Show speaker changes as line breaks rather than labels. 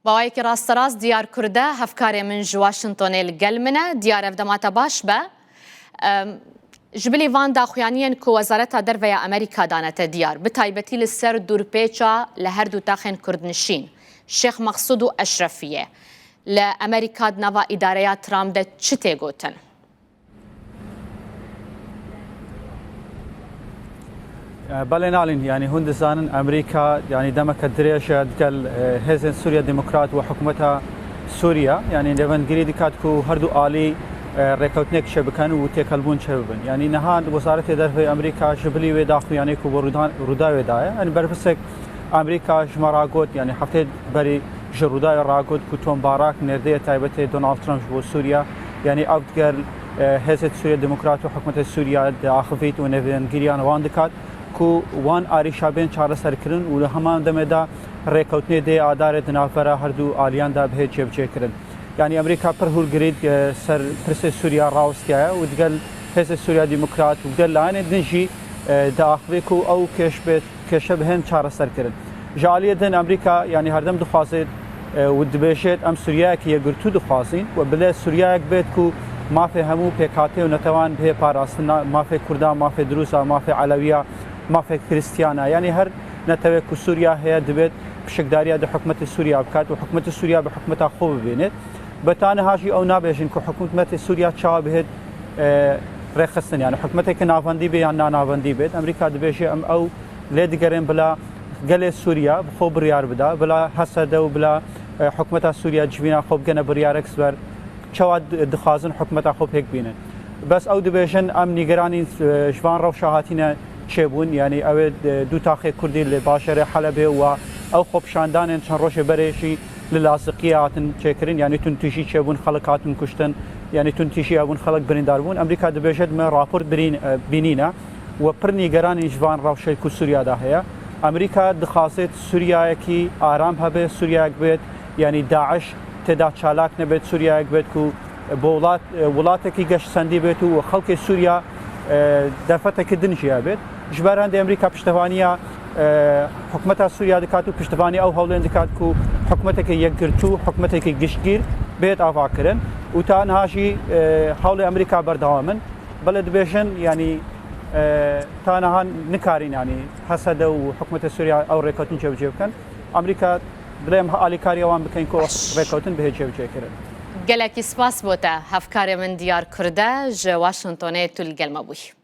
باوایکی راست دیار کرده هفکاری من جواشنطن الگلمنه دیار افدامات باش به جبلی وان داخویانین که وزارت دروی امریکا دانت دیار بتایبتی لسر دور پیچا لهر دو تاخن کردنشین شیخ مقصود و اشرفیه لامریکا نوا اداره ترامپ ده چته گوتن
بله نالين يعني هند زانن أمريكا يعني دمك الدريشة دكال هزن سوريا ديمقراط وحكومتها سوريا يعني دفن جريد كاتكو هردو آلي ريكوتنيك شبكان وتكلبون شبكان يعني نهاد وزارة الدفاع أمريكا شبلي وداخل يعني كو رودا وداية يعني برفسك أمريكا شمراغوت يعني حفتة بري جرودا راغوت كتوم باراك نردية تايبته دونالد ترامب بسوريا يعني أفضل هزت سوريا ديمقراط وحكومة سوريا داخفيت ونفن جريان واندكات کو وان آریشابین چهار سرکرن و همان دمدا ریکوتنی دی آدارت نافرا هر دو آلیان دا به چه کرن یعنی امریکا پر هول گرید سر پرس سوریا راوستیا و دگل حزب سوریا دموکرات و دگل لانه دنجی داخلی کو او کشب هن چهار سرکرن جالیت دن امریکا یعنی هر دم دخواسد و دبیشت ام سوریا کی گرتو دخواسین و بله سوریا بیت کو ما في همو پیکاته و نتوان به پاراستنا ما في کردا ما في دروسا ما في علویه ما في كريستيانا يعني هر نتوي سوريا هي دبت بشكداريا دو حكومة سوريا بكات وحكومة سوريا بحكومة خوب بينت بتانا هاجي او نابجن كو حكومة سوريا تشا بهد رخصن يعني حكومة كنافندي بي يعني نافندي بيت امريكا دبيشي ام او ليدغرين بلا قال سوريا بخوب ريار بدا بلا حسد وبلا حكومة سوريا جوينا خوب جنا بريار اكسبر شواد دخازن حكومة خوب هيك بينت بس او دبيشن ام نيجراني جوان رو شاهاتينا چبون يعني او دو تاخي كردي لباشر حلبه و او خوب شاندان چن روش بريشي للاصقيات چكرين يعني تنتشي چبون خلقات كشتن يعني تنتشي ابون خلق برينداربون امريكا دبيشد من رابورت بينينا و برني جراني جوان روش سوريا ده هي امريكا دخاصت سوريا كي آرام هبه سوريا بيت يعني داعش تدا چالاك نبت سوريا بيت كو بولات ولاتكي گش سندي بيت و خلق سوريا دفتك دنجيا بيت جبران دي امريكا پشتوانيا حكومة سوريا دكاتو پشتواني او هولند دكاتكو حكومتك يگرتو حكومتك گشگير بيت افاكرن وتان هاشي حول امريكا بردوامن بلد بيشن يعني تانها نكارين يعني حسد وحكومة سوريا او ريكوتن جوجيبكن امريكا بلهم اليكاريا وان بكين كو ريكوتن به جوجيكرن
گلکی سپاس بوده هفکار من دیار کرده ج واشنطن تل گلمبوی